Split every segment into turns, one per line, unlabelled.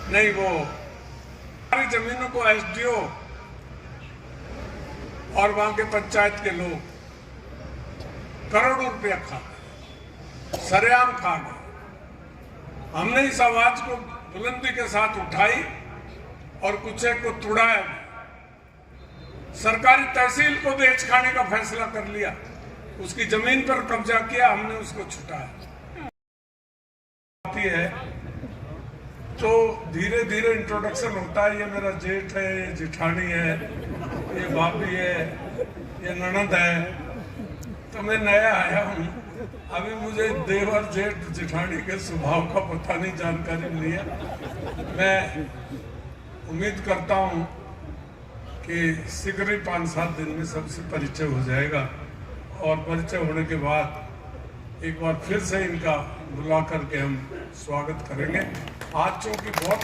नहीं, वो सारी जमीनों को एसडीओ और वहां के पंचायत के लोग करोड़ों रुपया खा गए, सरेआम खा गए। हमने इस आवाज को बुलंदी के साथ उठाई और कुछ एक को तुड़ाया। सरकारी तहसील को बेच खाने का फैसला कर लिया, उसकी जमीन पर कब्जा किया, हमने उसको छुटाया। है तो धीरे धीरे इंट्रोडक्शन होता है, ये मेरा जेठ है, ये जिठानी है, ये भाभी है, ये ननद है। तो मैं नया आया हूँ, अभी मुझे देवर जेठ जिठानी के स्वभाव का पता नहीं, जानकारी नहीं है। मैं उम्मीद करता हूँ कि शीघ्र ही 5-7 दिन में सबसे परिचय हो जाएगा और परिचय होने के बाद एक बार फिर से इनका बुला करके हम स्वागत करेंगे। आज चूंकि बहुत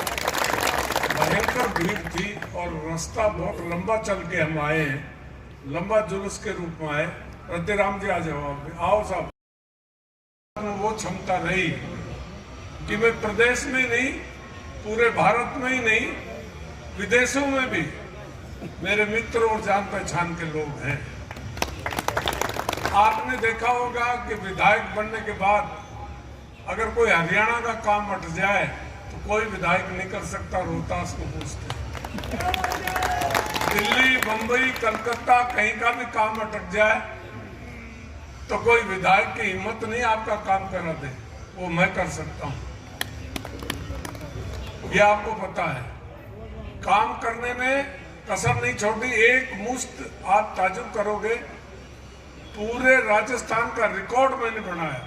भयंकर भीड़ थी और रास्ता बहुत लंबा चल के हम आए हैं, लंबा जुलूस के रूप में आए। रतिराम जी आ जाओ, आओ साहब। वो क्षमता रही कि मैं प्रदेश में नहीं, पूरे भारत में ही नहीं, विदेशों में भी मेरे मित्र और जान पहचान के लोग हैं। आपने देखा होगा कि विधायक बनने के बाद अगर कोई हरियाणा का काम अट जाए तो कोई विधायक नहीं कर सकता, रोहतास को पूछते। दिल्ली, बंबई, कलकत्ता कहीं का भी काम अटक जाए तो कोई विधायक की हिम्मत नहीं आपका काम करा दे, वो मैं कर सकता हूं। ये आपको पता है। काम करने में कसर नहीं छोड़ी। एक मुश्त आप ताजुब करोगे, पूरे राजस्थान का रिकॉर्ड मैंने बनाया।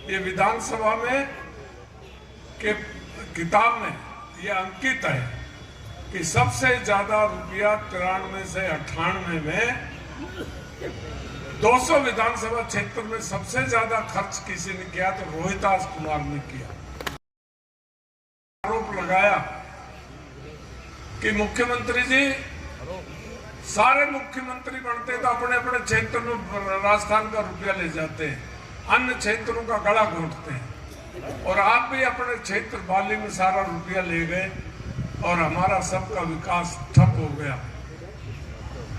ये विधानसभा में के किताब में ये अंकित है कि सबसे ज्यादा रुपया 93 से 98 में 200 विधानसभा क्षेत्र में सबसे ज्यादा खर्च किसी ने किया तो रोहितास कुमार ने किया। आरोप लगाया कि मुख्यमंत्री जी, सारे मुख्यमंत्री बनते तो अपने अपने क्षेत्र में राजस्थान का रुपया ले जाते हैं, अन्य क्षेत्रों का गला घोंटते हैं, और आप भी अपने क्षेत्र बाली में सारा रुपया ले गए और हमारा सबका विकास ठप हो गया।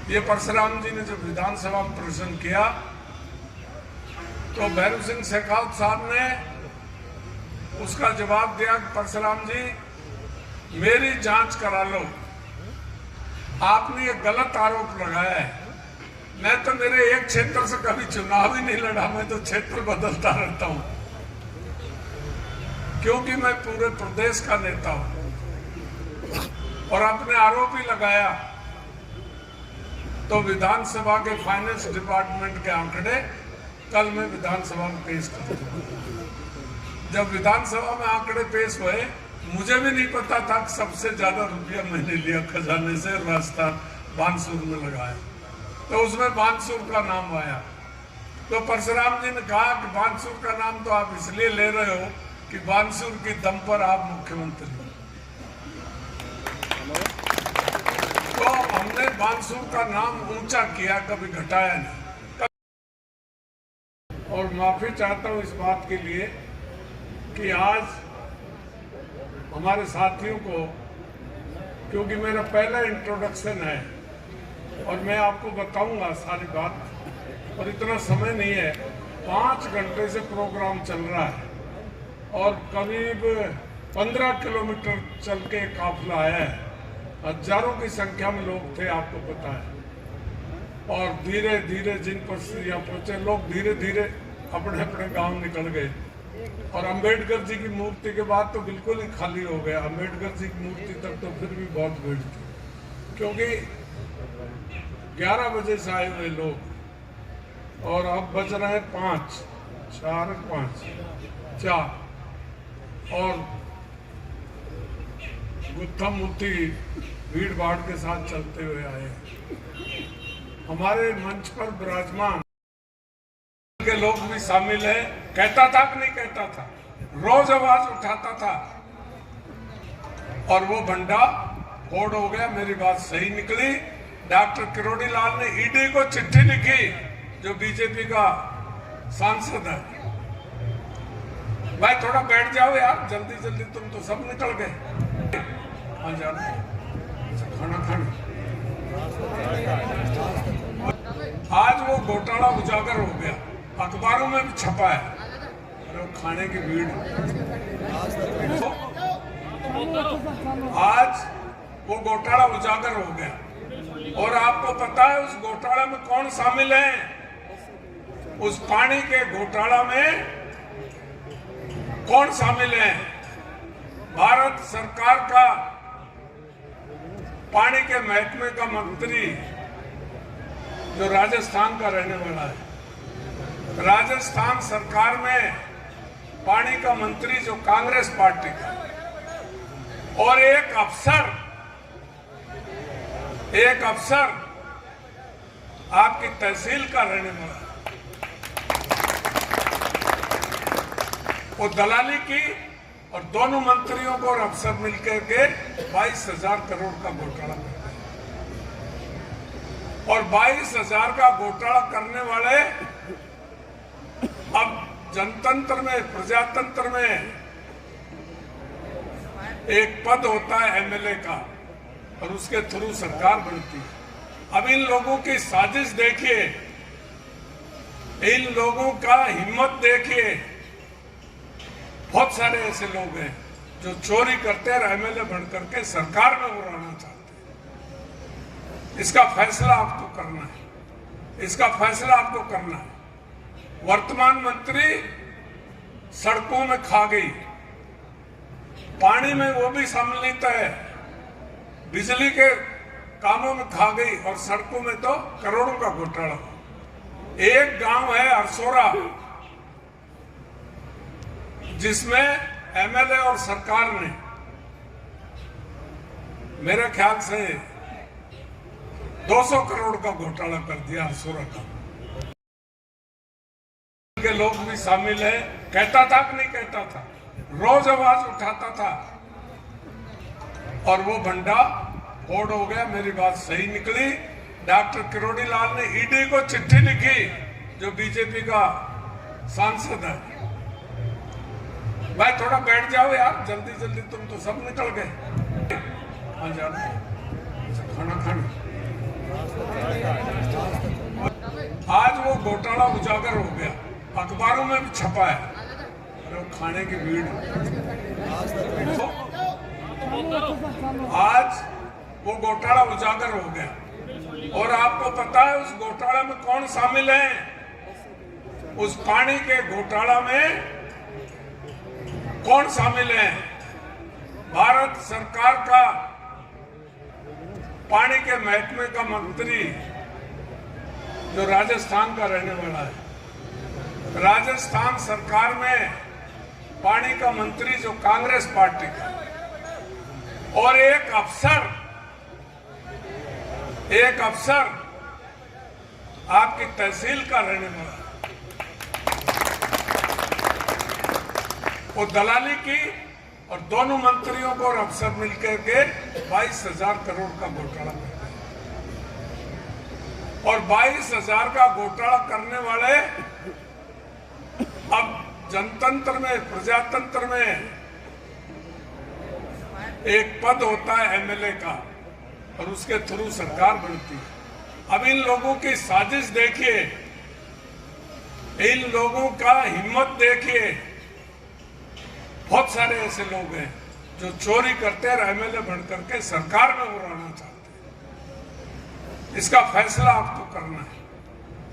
ये परशुराम जी ने जब विधानसभा में प्रश्न किया तो भैरव सिंह शेखावत साहब ने उसका जवाब दिया कि परशुराम जी, मेरी जांच करा लो, आपने ये गलत आरोप लगाया है। मैं तो मेरे एक क्षेत्र से कभी चुनाव ही नहीं लड़ा, मैं तो क्षेत्र बदलता रहता हूं, क्योंकि मैं पूरे प्रदेश का नेता हूं। और आपने आरोप ही लगाया तो विधानसभा के फाइनेंस डिपार्टमेंट के आंकड़े कल मैं विधानसभा में पेश करूंगा। जब विधानसभा में आंकड़े पेश हुए, मुझे भी नहीं पता था कि सबसे ज्यादा रुपया मैंने लिया खजाने से, राजस्थान बानसूर में लगाया, तो उसमें बानसूर का नाम आया। तो परशुराम जी ने कहा कि बानसूर का नाम तो आप इसलिए ले रहे हो कि बानसूर की दम पर आप मुख्यमंत्री हो। तो हमने बानसूर का नाम ऊंचा किया, कभी घटाया नहीं। और माफी चाहता हूं इस बात के लिए कि आज हमारे साथियों को, क्योंकि मेरा पहला इंट्रोडक्शन है और मैं आपको बताऊंगा सारी बात, और इतना समय नहीं है। 5 घंटे से प्रोग्राम चल रहा है और करीब 15 किलोमीटर चल के काफिला आया है। हजारों की संख्या में लोग थे, आपको पता है। और धीरे धीरे जिन पर यहाँ पहुंचे लोग, धीरे धीरे अपने अपने गांव निकल गए। और अंबेडकर जी की मूर्ति के बाद तो बिल्कुल ही खाली हो गया। अंबेडकर जी की मूर्ति तक तो फिर भी बहुत भीड़ थी, क्योंकि 11 बजे से आए हुए लोग, और अब बज रहे हैं 5, 4 और गुत्थम मुत्ती भीड़ भाड़ के साथ चलते हुए आए। हमारे मंच पर विराजमान के लोग भी शामिल है। कहता था कि नहीं कहता था, रोज आवाज उठाता था, और वो भंडा फोड़ हो गया। मेरी बात सही निकली। डॉक्टर किरोड़ी लाल ने ईडी को चिट्ठी लिखी, जो बीजेपी का सांसद है। भाई थोड़ा बैठ जाओ यार, जल्दी जल्दी, तुम तो सब निकल गए। खाना खाना। आज वो घोटाला उजागर हो गया, अखबारों में भी छपा है। अरे खाने की भीड़। आज वो घोटाला उजागर हो गया और आपको पता है उस घोटाला में कौन शामिल है? उस पानी के घोटाला में कौन शामिल है? भारत सरकार का पानी के महकमे का मंत्री जो राजस्थान का रहने वाला है, राजस्थान सरकार में पानी का मंत्री जो कांग्रेस पार्टी का, और एक अफसर आपकी तहसील का रहने वाला है। वो दलाली की और दोनों मंत्रियों को और अफसर मिलकर के 22,000 करोड़ का घोटाला करते हैं। और 22,000 का घोटाला करने वाले अब जनतंत्र में, प्रजातंत्र में एक पद होता है एमएलए का और उसके थ्रू सरकार बनती है। अब इन लोगों की साजिश देखिए, इन लोगों का हिम्मत देखिए। बहुत सारे ऐसे लोग हैं जो चोरी करते हैं, एमएलए बनकर के सरकार में उड़ाना चाहते हैं। इसका फैसला आपको करना है, इसका फैसला आपको करना है। वर्तमान मंत्री सड़कों में खा गई, पानी में वो भी सम्मिलित है, बिजली के कामों में खा गई और सड़कों में तो करोड़ों का घोटाला। एक गांव है अरसोरा, जिसमें एमएलए और सरकार ने मेरे ख्याल से 200 करोड़ का घोटाला कर दिया अरसोरा का। के लोग भी शामिल है। कहता था कि नहीं कहता था, रोज आवाज उठाता था और वो भंडा फोड़ हो गया। मेरी बात सही निकली। डॉक्टर किरोड़ी लाल ने ईडी को चिट्ठी लिखी, जो बीजेपी का सांसद है। भाई थोड़ा बैठ जाओ यार, जल्दी जल्दी, तुम तो सब निकल गए। खाना खाना। आज वो घोटाला उजागर हो गया, अखबारों में भी छपा है। अरे खाने की भीड़। आज वो घोटाला उजागर हो गया और आपको पता है उस घोटाला में कौन शामिल है? उस पानी के घोटाला में कौन शामिल है? भारत सरकार का पानी के महकमे का मंत्री जो राजस्थान का रहने वाला है, राजस्थान सरकार में पानी का मंत्री जो कांग्रेस पार्टी का, और एक अफसर आपकी तहसील का रहने वाला है। वो दलाली की और दोनों मंत्रियों को और अफसर मिलकर के 22,000 करोड़ का घोटाला करते हैं। और 22,000 का घोटाला करने वाले अब जनतंत्र में, प्रजातंत्र में एक पद होता है एमएलए का और उसके थ्रू सरकार बनती है। अब इन लोगों की साजिश देखिए, इन लोगों का हिम्मत देखिए। बहुत सारे ऐसे लोग हैं जो चोरी करते हैं, एमएलए बनकर के सरकार में उड़ाना चाहते हैं। इसका फैसला आपको करना है,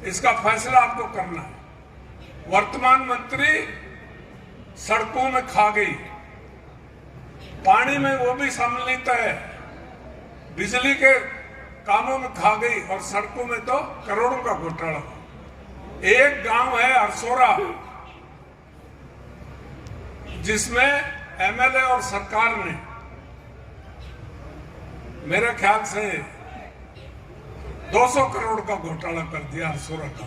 इसका फैसला आपको करना है। वर्तमान मंत्री सड़कों में खा गई, पानी में वो भी सम्मिलित है, बिजली के कामों में खा गई और सड़कों में तो करोड़ों का घोटाला। एक गांव है अरसोरा, जिसमें एमएलए और सरकार ने मेरे ख्याल से 200 करोड़ का घोटाला कर दिया अरसोरा का।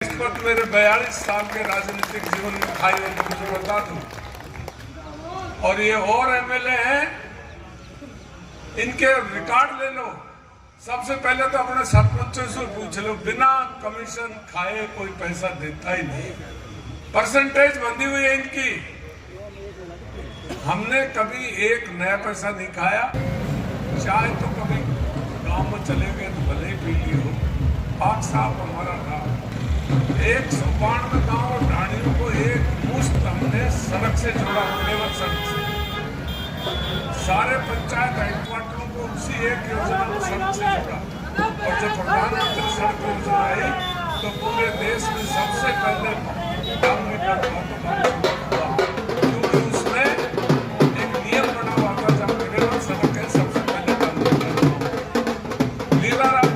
इस वक्त मेरे 42 साल के राजनीतिक जीवन में खाई और मुझे बता दूं, और ये और एमएलए हैं, इनके रिकॉर्ड ले लो। सबसे पहले तो अपने सरपंचों से पूछ लो, बिना कमीशन खाए कोई पैसा देता ही नहीं। परसेंटेज बंधी हुई है इनकी। हमने कभी एक नया पैसा नहीं खाया। चाय तो कभी गांव में चले गए तो भले ही पी ली हो। पाक साहब हमारा था 192 गांव और ढाणियों को एक मुश्त हमने सड़क से जोड़ा, केवल सड़क से। सारे पंचायत हेडक्वार्टरों को उसी एक योजना में सड़क से जोड़ा। और जब प्रधानमंत्री सड़क योजना आई तो पूरे देश में सबसे पहले काम में क्योंकि उसमें एक नियम बना हुआ था, जब केवल सड़क है सबसे पहले काम करना। लीलाराम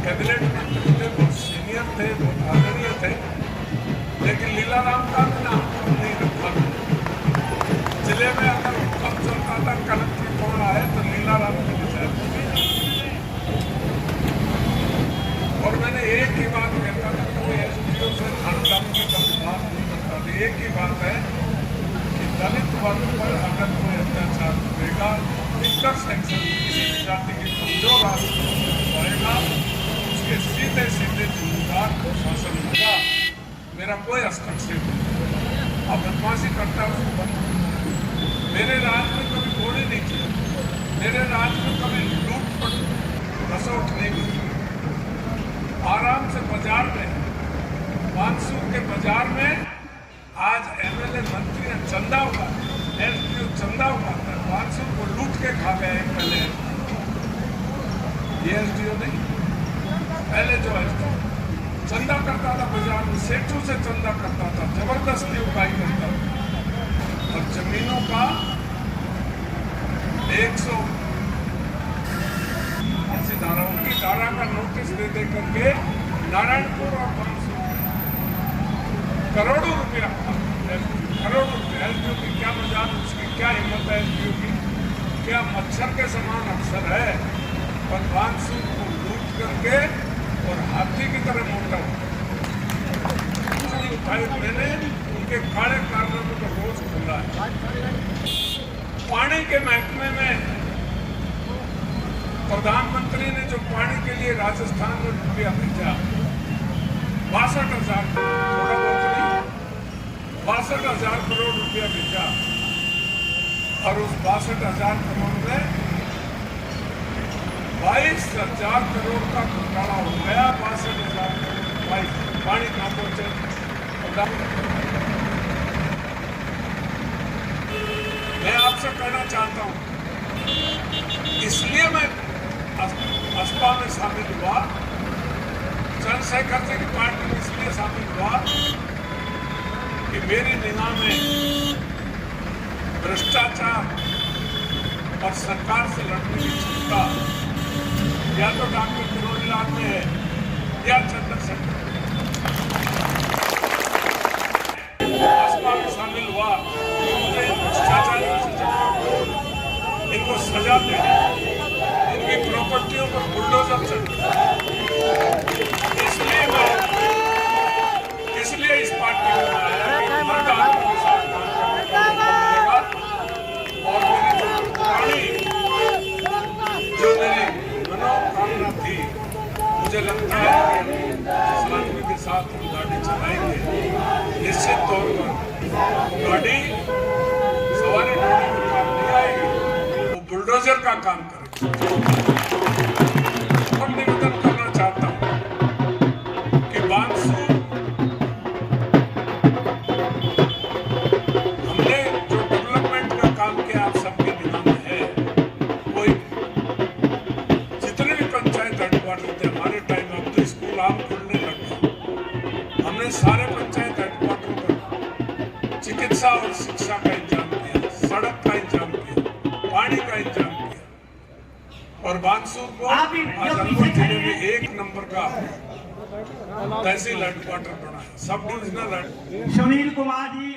कैबिनेट मंत्री थे, बहुत सीनियर थे, बहुत आदरणीय थे, लेकिन लीलाराम का नाम नहीं रखा। जिले में अगर कब चलता था कलेक्टर कौन आए तो लीलाराम के विचार। और मैंने एक ही बात कहता था, कभी एसडीओ से खानदान की कभी बात नहीं करता था। एक ही बात है कि दलित वर्ग पर अगर कोई अत्याचार करेगा, इंटरसेक्शन किसी भी जाति की कमजोर आएगा, उसके सीधे सीधे जिम्मेदार शासन होगा। मेरा कोई हस्तक्षेप नहीं। अब बदमाशी करता है उसको बंद। मेरे राज में कभी गोली नहीं की, मेरे राज में कभी लूटपट रसोट नहीं हुई। आराम से बाजार में, मानसून के बाजार में आज एमएलए मंत्री ने चंदा हुआ, एसडीओ चंदा हुआ, मानसून को लूट के खा गए पहले। ये एसडीओ नहीं, पहले जो एसडीओ चंदा करता था बाजार में, सेठों से चंदा करता था, जबरदस्ती उगाई करता था। और जमीनों का 180 धाराओं की धारा का नोटिस दे करके नारायणपुर और करोड़ों रुपया, करोड़ों रुपया। एसडीओ की क्या मजाक, उसकी क्या हिम्मत है एसडीओ की, क्या मच्छर के समान अफसर है, पर मानसून को लूट करके और हाथी की तरह मोटा उठाई। मैंने उनके काले कारनामों को रोज खोला है। पानी के महकमे में प्रधानमंत्री ने जो पानी के लिए राजस्थान में रुपया भेजा, 62,000 थोड़ा बहुत नहीं, 62,000 करोड़ रुपया भेजा। और उस 62,000 करोड़ में 22,000 करोड़ का घोटाला हो गया। 62,000 करोड़ पानी कहाँ पहुंचे? मैं आपसे कहना चाहता हूं, इसलिए मैं असपा में शामिल हुआ, चंद्रशेखर सिंह पार्टी में इसलिए शामिल हुआ कि मेरी निगाह में भ्रष्टाचार और सरकार से लड़ने की क्षमता या तो डॉक्टर करोड़ीलाल में है या चंद्रशेखर। भाजपा में शामिल हुआ, मुझे भ्रष्टाचारियों से जवाब, इनको सजा देनी, इनकी प्रॉपर्टियों पर बुलडोजर चलना। इसलिए इस पार्टी में आया कि मर्द आदमी के साथ काम करने का मौका मिलेगा। और मेरी पुरानी जो मेरी मनोकामना थी, मुझे लगता है कि इस आदमी के साथ हम गाड़ी चलाएंगे, निश्चित तौर पर गाड़ी सवारी ढोने का काम नहीं आएगी, वो बुलडोजर का काम करेगी। और निवेदन करना चाहता हूं कि बानसूर हमने जो डेवलपमेंट का काम किया आप सबके निगाह में है, कोई जितने भी पंचायत हेडक्वार्टर थे हमारे टाइम, अब तो स्कूल आम खुलने लगे, हमने सारे पंचायत हेडक्वार्टर पर चिकित्सा और शिक्षा का इंतजाम किया, सड़क का इंतजाम किया, पानी का इंतजाम किया। और बानसूर को आज अलवर जिले में 1 नंबर का तहसील हेडक्वार्टर बना है, सब डिविजनल
सुनील कुमार जी।